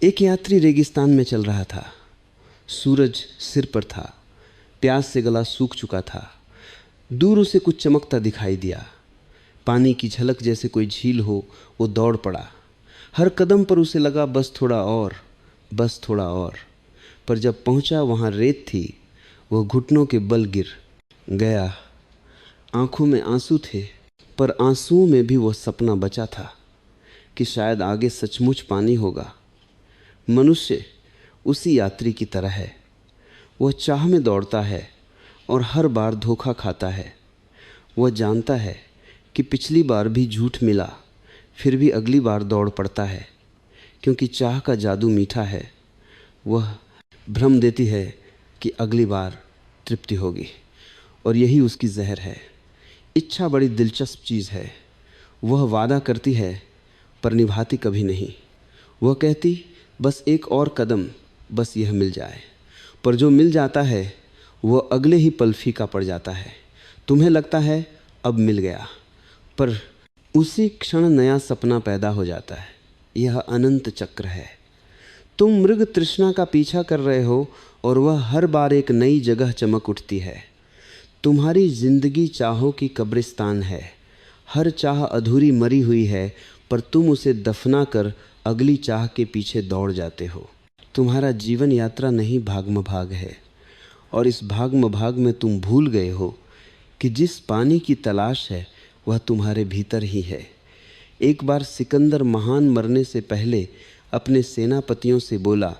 एक यात्री रेगिस्तान में चल रहा था। सूरज सिर पर था, प्यास से गला सूख चुका था। दूर उसे कुछ चमकता दिखाई दिया, पानी की झलक जैसे कोई झील हो। वो दौड़ पड़ा। हर कदम पर उसे लगा बस थोड़ा और, बस थोड़ा और। पर जब पहुंचा वहां रेत थी। वो घुटनों के बल गिर गया। आंखों में आंसू थे, पर आंसुओं में भी वो सपना बचा था कि शायद आगे सचमुच पानी होगा। मनुष्य उसी यात्री की तरह है। वह चाह में दौड़ता है और हर बार धोखा खाता है। वह जानता है कि पिछली बार भी झूठ मिला, फिर भी अगली बार दौड़ पड़ता है, क्योंकि चाह का जादू मीठा है। वह भ्रम देती है कि अगली बार तृप्ति होगी, और यही उसकी जहर है। इच्छा बड़ी दिलचस्प चीज़ है। वह वादा करती है पर निभाती कभी नहीं। वह कहती बस एक और कदम, बस यह मिल जाए। पर जो मिल जाता है वह अगले ही पल फीका पड़ जाता है। तुम्हें लगता है अब मिल गया, पर उसी क्षण नया सपना पैदा हो जाता है। यह अनंत चक्र है। तुम मृग तृष्णा का पीछा कर रहे हो और वह हर बार एक नई जगह चमक उठती है। तुम्हारी जिंदगी चाहों की कब्रिस्तान है। हर चाह अधूरी मरी हुई है, पर तुम उसे दफना कर अगली चाह के पीछे दौड़ जाते हो। तुम्हारा जीवन यात्रा नहीं भागम भाग है, और इस भागम भाग में तुम भूल गए हो कि जिस पानी की तलाश है वह तुम्हारे भीतर ही है। एक बार सिकंदर महान मरने से पहले अपने सेनापतियों से बोला,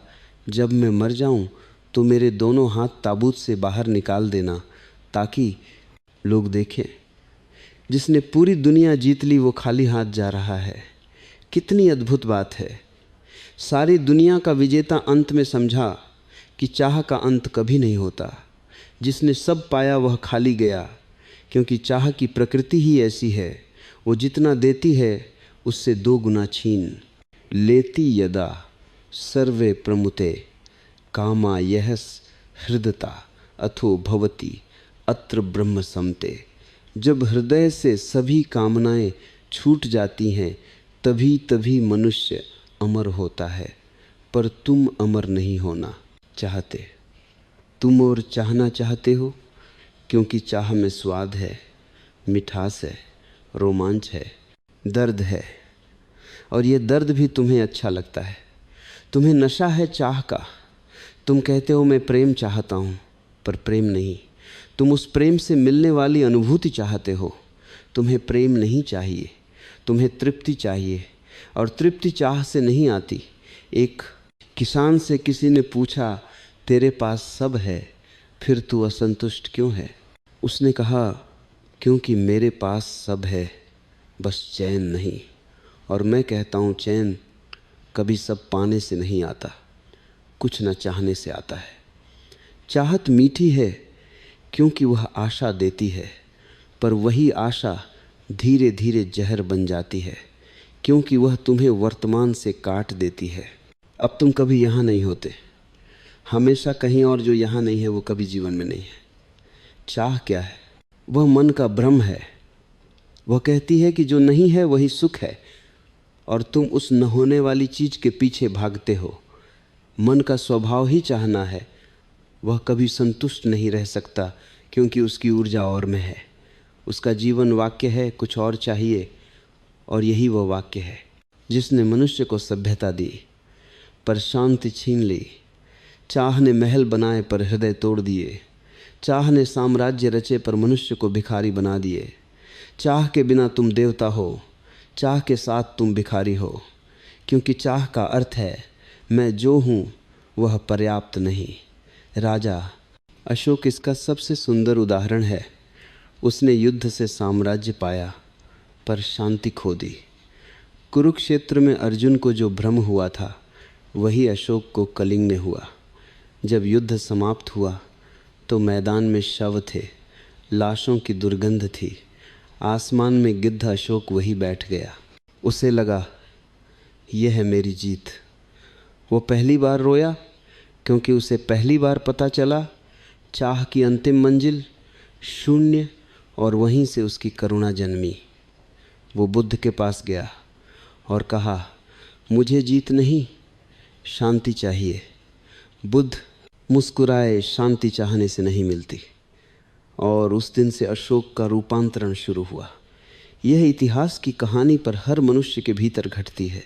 जब मैं मर जाऊं तो मेरे दोनों हाथ ताबूत से बाहर निकाल देना, ताकि लोग देखें जिसने पूरी दुनिया जीत ली वो खाली हाथ जा रहा है। कितनी अद्भुत बात है। सारी दुनिया का विजेता अंत में समझा कि चाह का अंत कभी नहीं होता। जिसने सब पाया वह खाली गया, क्योंकि चाह की प्रकृति ही ऐसी है। वो जितना देती है उससे 2 गुना छीन लेती। यदा सर्वे प्रमुते कामा यहस हृदता अथो भवती अत्र ब्रह्म समते। जब हृदय से सभी कामनाएं छूट जाती हैं तभी तभी मनुष्य अमर होता है। पर तुम अमर नहीं होना चाहते। तुम और चाहना चाहते हो, क्योंकि चाह में स्वाद है, मिठास है, रोमांच है, दर्द है, और ये दर्द भी तुम्हें अच्छा लगता है। तुम्हें नशा है चाह का। तुम कहते हो मैं प्रेम चाहता हूँ, पर प्रेम नहीं। तुम उस प्रेम से मिलने वाली अनुभूति चाहते हो। तुम्हें प्रेम नहीं चाहिए, तुम्हें तृप्ति चाहिए, और तृप्ति चाह से नहीं आती। एक किसान से किसी ने पूछा, तेरे पास सब है फिर तू असंतुष्ट क्यों है? उसने कहा, क्योंकि मेरे पास सब है, बस चैन नहीं। और मैं कहता हूँ चैन कभी सब पाने से नहीं आता, कुछ न चाहने से आता है। चाहत मीठी है क्योंकि वह आशा देती है, पर वही आशा धीरे धीरे जहर बन जाती है, क्योंकि वह तुम्हें वर्तमान से काट देती है। अब तुम कभी यहाँ नहीं होते, हमेशा कहीं और। जो यहाँ नहीं है वो कभी जीवन में नहीं है। चाह क्या है? वह मन का भ्रम है। वह कहती है कि जो नहीं है वही सुख है, और तुम उस न होने वाली चीज़ के पीछे भागते हो। मन का स्वभाव ही चाहना है। वह कभी संतुष्ट नहीं रह सकता, क्योंकि उसकी ऊर्जा और में है। उसका जीवन वाक्य है कुछ और चाहिए, और यही वह वाक्य है जिसने मनुष्य को सभ्यता दी पर शांति छीन ली। चाह ने महल बनाए पर हृदय तोड़ दिए। चाह ने साम्राज्य रचे पर मनुष्य को भिखारी बना दिए। चाह के बिना तुम देवता हो, चाह के साथ तुम भिखारी हो, क्योंकि चाह का अर्थ है मैं जो हूँ वह पर्याप्त नहीं। राजा अशोक इसका सबसे सुंदर उदाहरण है। उसने युद्ध से साम्राज्य पाया पर शांति खो दी। कुरुक्षेत्र में अर्जुन को जो भ्रम हुआ था वही अशोक को कलिंग में हुआ। जब युद्ध समाप्त हुआ तो मैदान में शव थे, लाशों की दुर्गंध थी। आसमान में गिद्ध अशोक वही बैठ गया। उसे लगा यह है मेरी जीत। वो पहली बार रोया क्योंकि उसे पहली बार पता चला चाह की अंतिम मंजिल शून्य, और वहीं से उसकी करुणा जन्मी। वो बुद्ध के पास गया और कहा, मुझे जीत नहीं, शांति चाहिए। बुद्ध मुस्कुराए, शांति चाहने से नहीं मिलती। और उस दिन से अशोक का रूपांतरण शुरू हुआ। यह इतिहास की कहानी पर हर मनुष्य के भीतर घटती है।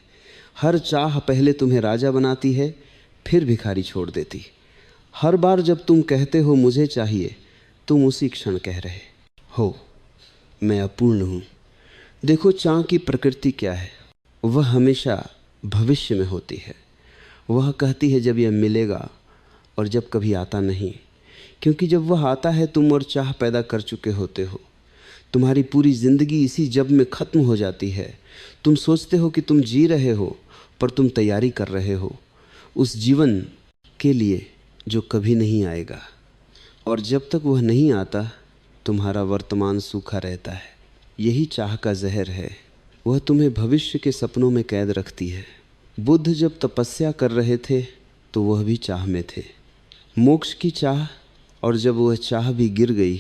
हर चाह पहले तुम्हें राजा बनाती है, फिर भिखारी छोड़ देती। हर बार जब तुम कहते हो मुझे चाहिए, तुम उसी क्षण कह रहे हो मैं अपूर्ण हूँ। देखो चाह की प्रकृति क्या है। वह हमेशा भविष्य में होती है। वह कहती है जब यह मिलेगा, और जब कभी आता नहीं, क्योंकि जब वह आता है तुम और चाह पैदा कर चुके होते हो। तुम्हारी पूरी ज़िंदगी इसी जब में ख़त्म हो जाती है। तुम सोचते हो कि तुम जी रहे हो, पर तुम तैयारी कर रहे हो उस जीवन के लिए जो कभी नहीं आएगा। और जब तक वह नहीं आता, तुम्हारा वर्तमान सूखा रहता है। यही चाह का जहर है। वह तुम्हें भविष्य के सपनों में कैद रखती है। बुद्ध जब तपस्या कर रहे थे तो वह भी चाह में थे, मोक्ष की चाह। और जब वह चाह भी गिर गई,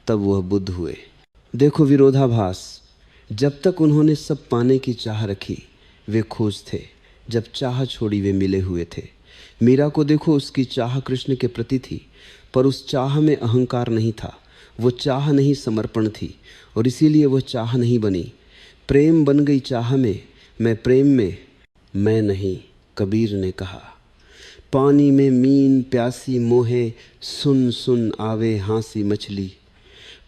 तब वह बुद्ध हुए। देखो विरोधाभास। जब तक उन्होंने सब पाने की चाह रखी, वे खोज थे। जब चाह छोड़ी, वे मिले हुए थे। मीरा को देखो, उसकी चाह कृष्ण के प्रति थी, पर उस चाह में अहंकार नहीं था। वो चाह नहीं, समर्पण थी, और इसीलिए वह चाह नहीं बनी। प्रेम बन गई चाह में। मैं प्रेम में, मैं नहीं, कबीर ने कहा। पानी में मीन प्यासी मोहे, सुन सुन आवे हाँसी मछली।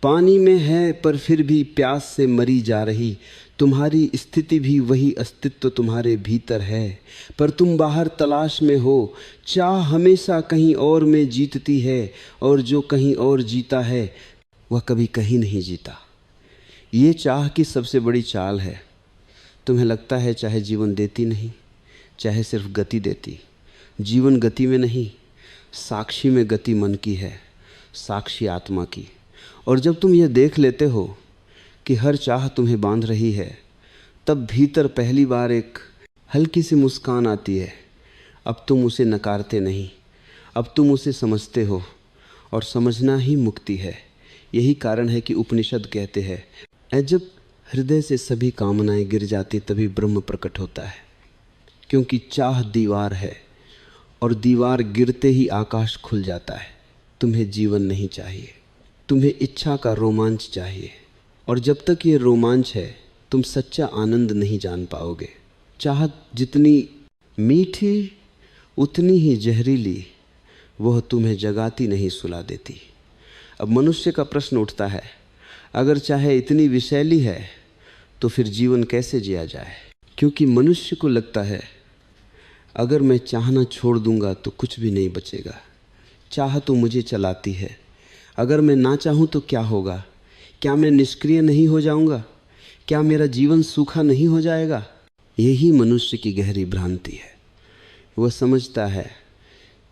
पानी में है पर फिर भी प्यास से मरी जा रही। तुम्हारी स्थिति भी वही अस्तित्व तुम्हारे भीतर है, पर तुम बाहर तलाश में हो। चाह हमेशा कहीं और में जीतती है, और जो कहीं और जीता है वह कभी कहीं नहीं जीता। ये चाह की सबसे बड़ी चाल है। तुम्हें लगता है चाहे जीवन देती नहीं, चाहे सिर्फ गति देती। जीवन गति में नहीं, साक्षी में गति मन की है, साक्षी आत्मा की। और जब तुम यह देख लेते हो कि हर चाह तुम्हें बांध रही है, तब भीतर पहली बार एक हल्की सी मुस्कान आती है। अब तुम उसे नकारते नहीं, अब तुम उसे समझते हो, और समझना ही मुक्ति है। यही कारण है कि उपनिषद कहते हैं, जब हृदय से सभी कामनाएं गिर जाती तभी ब्रह्म प्रकट होता है। क्योंकि चाह दीवार है, और दीवार गिरते ही आकाश खुल जाता है। तुम्हें जीवन नहीं चाहिए, तुम्हें इच्छा का रोमांच चाहिए। और जब तक ये रोमांच है, तुम सच्चा आनंद नहीं जान पाओगे। चाह जितनी मीठी उतनी ही जहरीली, वह तुम्हें जगाती नहीं, सुला देती। अब मनुष्य का प्रश्न उठता है, अगर चाहे इतनी विषैली है तो फिर जीवन कैसे जिया जाए? क्योंकि मनुष्य को लगता है अगर मैं चाहना छोड़ दूंगा तो कुछ भी नहीं बचेगा। चाह तो मुझे चलाती है, अगर मैं ना चाहूँ तो क्या होगा? क्या मैं निष्क्रिय नहीं हो जाऊंगा? क्या मेरा जीवन सूखा नहीं हो जाएगा? यही मनुष्य की गहरी भ्रांति है। वह समझता है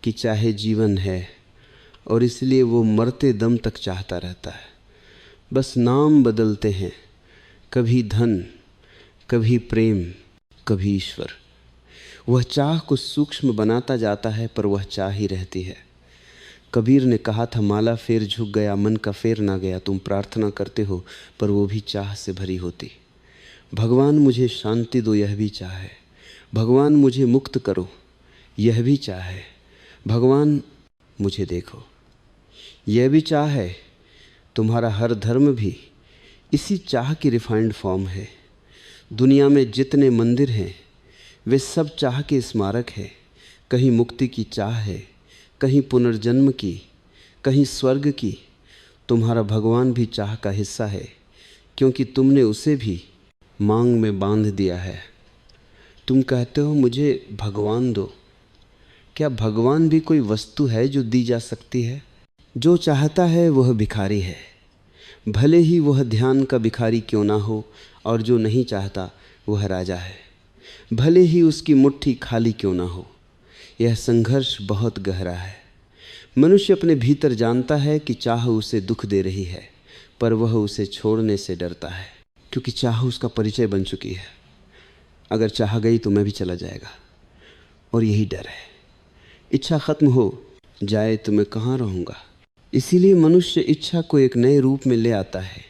कि चाहे जीवन है, और इसलिए वो मरते दम तक चाहता रहता है। बस नाम बदलते हैं, कभी धन, कभी प्रेम, कभी ईश्वर। वह चाह को सूक्ष्म बनाता जाता है, पर वह चाह ही रहती है। कबीर ने कहा था, माला फेर झुक गया, मन का फेर ना गया। तुम प्रार्थना करते हो, पर वो भी चाह से भरी होती। भगवान मुझे शांति दो, यह भी चाह है। भगवान मुझे मुक्त करो, यह भी चाह है। भगवान मुझे देखो, यह भी चाह है। तुम्हारा हर धर्म भी इसी चाह की रिफाइंड फॉर्म है। दुनिया में जितने मंदिर हैं, वे सब चाह के स्मारक है। कहीं मुक्ति की चाह है, कहीं पुनर्जन्म की, कहीं स्वर्ग की। तुम्हारा भगवान भी चाह का हिस्सा है, क्योंकि तुमने उसे भी मांग में बांध दिया है। तुम कहते हो मुझे भगवान दो। क्या भगवान भी कोई वस्तु है जो दी जा सकती है? जो चाहता है वह भिखारी है, भले ही वह ध्यान का भिखारी क्यों ना हो। और जो नहीं चाहता वह राजा है, भले ही उसकी मुट्ठी खाली क्यों ना हो। यह संघर्ष बहुत गहरा है। मनुष्य अपने भीतर जानता है कि चाह उसे दुख दे रही है, पर वह उसे छोड़ने से डरता है, क्योंकि चाह उसका परिचय बन चुकी है। अगर चाह गई तो मैं भी चला जाएगा, और यही डर है। इच्छा खत्म हो जाए तो मैं कहाँ रहूँगा। इसीलिए मनुष्य इच्छा को एक नए रूप में ले आता है।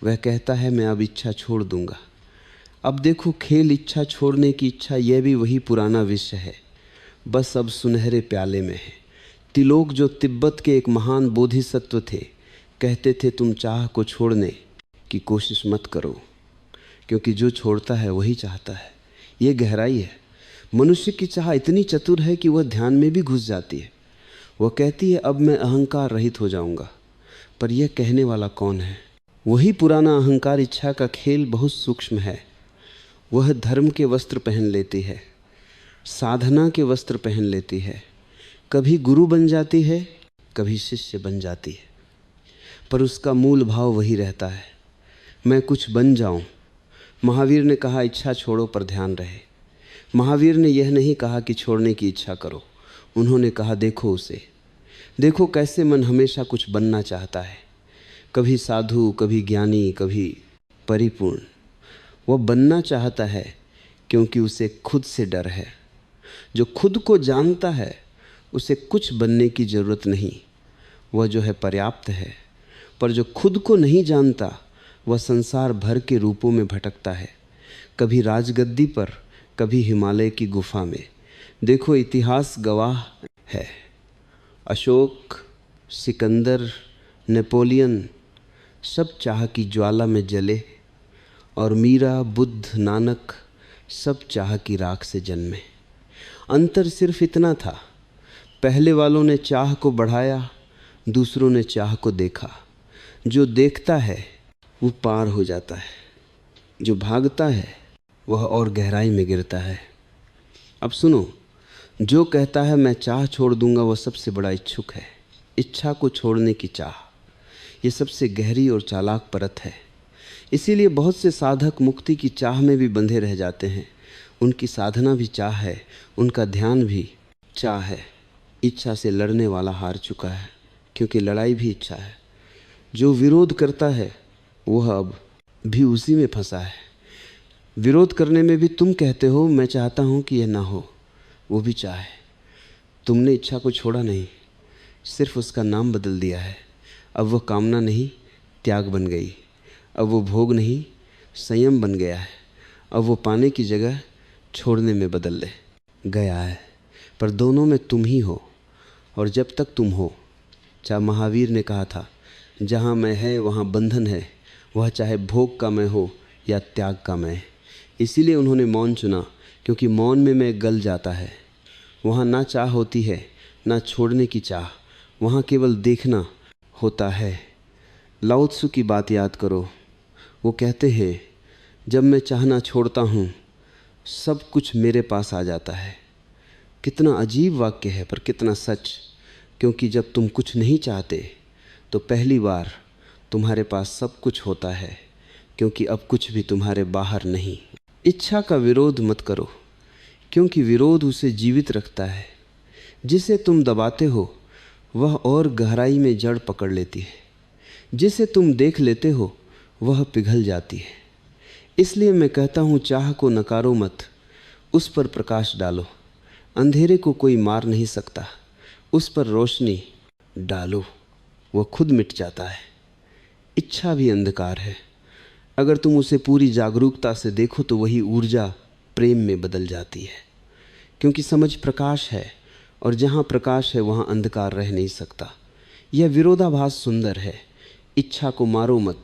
वह कहता है मैं अब इच्छा छोड़ दूंगा। अब देखो, खेल इच्छा छोड़ने की इच्छा, यह भी वही पुराना विषय है। बस अब सुनहरे प्याले में है। तिलोक जो तिब्बत के एक महान बोधिसत्व थे, कहते थे तुम चाह को छोड़ने की कोशिश मत करो, क्योंकि जो छोड़ता है वही चाहता है। ये गहराई है। मनुष्य की चाह इतनी चतुर है कि वह ध्यान में भी घुस जाती है। वह कहती है अब मैं अहंकार रहित हो जाऊंगा, पर यह कहने वाला कौन है? वही पुराना अहंकार। इच्छा का खेल बहुत सूक्ष्म है। वह धर्म के वस्त्र पहन लेती है, साधना के वस्त्र पहन लेती है, कभी गुरु बन जाती है, कभी शिष्य बन जाती है, पर उसका मूल भाव वही रहता है, मैं कुछ बन जाऊं। महावीर ने कहा इच्छा छोड़ो पर ध्यान रहे। महावीर ने यह नहीं कहा कि छोड़ने की इच्छा करो, उन्होंने कहा देखो उसे, देखो कैसे मन हमेशा कुछ बनना चाहता है, कभी साधु, कभी ज्ञानी, कभी परिपूर्ण। वह बनना चाहता है क्योंकि उसे खुद से डर है। जो खुद को जानता है उसे कुछ बनने की जरूरत नहीं, वह जो है पर्याप्त है। पर जो खुद को नहीं जानता वह संसार भर के रूपों में भटकता है, कभी राजगद्दी पर, कभी हिमालय की गुफा में। देखो इतिहास गवाह है, अशोक, सिकंदर, नेपोलियन सब चाह की ज्वाला में जले, और मीरा, बुद्ध, नानक सब चाह की राख से जन्मे। अंतर सिर्फ इतना था, पहले वालों ने चाह को बढ़ाया, दूसरों ने चाह को देखा। जो देखता है वो पार हो जाता है, जो भागता है वह और गहराई में गिरता है। अब सुनो, जो कहता है मैं चाह छोड़ दूंगा वह सबसे बड़ा इच्छुक है। इच्छा को छोड़ने की चाह, ये सबसे गहरी और चालाक परत है। इसीलिए बहुत से साधक मुक्ति की चाह में भी बंधे रह जाते हैं। उनकी साधना भी चाह है, उनका ध्यान भी चाह है। इच्छा से लड़ने वाला हार चुका है, क्योंकि लड़ाई भी इच्छा है। जो विरोध करता है वह अब भी उसी में फंसा है। विरोध करने में भी तुम कहते हो मैं चाहता हूँ कि यह ना हो, वो भी चाह है। तुमने इच्छा को छोड़ा नहीं, सिर्फ उसका नाम बदल दिया है। अब वह कामना नहीं, त्याग बन गई। अब वो भोग नहीं, संयम बन गया है। अब वो पाने की जगह छोड़ने में बदल गया है। पर दोनों में तुम ही हो, और जब तक तुम हो, चाहे महावीर ने कहा था जहाँ मैं है वहाँ बंधन है, वह चाहे भोग का मैं हो या त्याग का मैं। इसीलिए उन्होंने मौन चुना, क्योंकि मौन में मैं गल जाता है। वहाँ ना चाह होती है, ना छोड़ने की चाह, वहाँ केवल देखना होता है। लाओ त्सु की बात याद करो, वो कहते हैं जब मैं चाहना छोड़ता हूँ सब कुछ मेरे पास आ जाता है। कितना अजीब वाक्य है, पर कितना सच। क्योंकि जब तुम कुछ नहीं चाहते तो पहली बार तुम्हारे पास सब कुछ होता है, क्योंकि अब कुछ भी तुम्हारे बाहर नहीं। इच्छा का विरोध मत करो, क्योंकि विरोध उसे जीवित रखता है। जिसे तुम दबाते हो वह और गहराई में जड़ पकड़ लेती है। जिसे तुम देख लेते हो वह पिघल जाती है। इसलिए मैं कहता हूँ चाह को नकारो मत, उस पर प्रकाश डालो। अंधेरे को कोई मार नहीं सकता, उस पर रोशनी डालो, वह खुद मिट जाता है। इच्छा भी अंधकार है, अगर तुम उसे पूरी जागरूकता से देखो तो वही ऊर्जा प्रेम में बदल जाती है। क्योंकि समझ प्रकाश है, और जहाँ प्रकाश है वहाँ अंधकार रह नहीं सकता। यह विरोधाभास सुंदर है। इच्छा को मारो मत,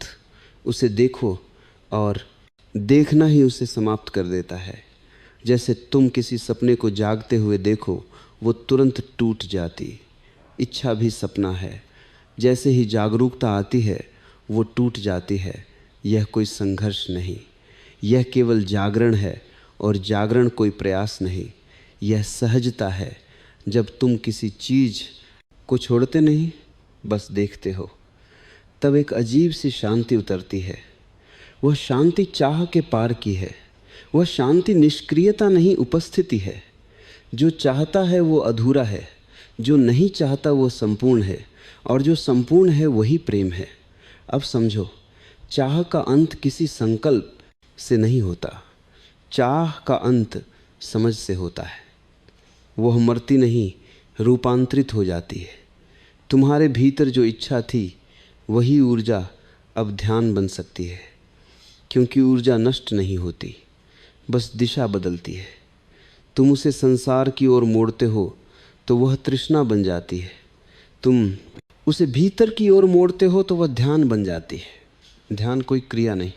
उसे देखो, और देखना ही उसे समाप्त कर देता है। जैसे तुम किसी सपने को जागते हुए देखो, वो तुरंत टूट जाती। इच्छा भी सपना है, जैसे ही जागरूकता आती है वो टूट जाती है। यह कोई संघर्ष नहीं, यह केवल जागरण है, और जागरण कोई प्रयास नहीं, यह सहजता है। जब तुम किसी चीज़ को छोड़ते नहीं, बस देखते हो, तब एक अजीब सी शांति उतरती है। वह शांति चाह के पार की है। वह शांति निष्क्रियता नहीं, उपस्थिति है। जो चाहता है वो अधूरा है, जो नहीं चाहता वो संपूर्ण है, और जो संपूर्ण है वही प्रेम है। अब समझो, चाह का अंत किसी संकल्प से नहीं होता, चाह का अंत समझ से होता है। वह मरती नहीं, रूपांतरित हो जाती है। तुम्हारे भीतर जो इच्छा थी वही ऊर्जा अब ध्यान बन सकती है, क्योंकि ऊर्जा नष्ट नहीं होती, बस दिशा बदलती है। तुम उसे संसार की ओर मोड़ते हो तो वह तृष्णा बन जाती है, तुम उसे भीतर की ओर मोड़ते हो तो वह ध्यान बन जाती है। ध्यान कोई क्रिया नहीं,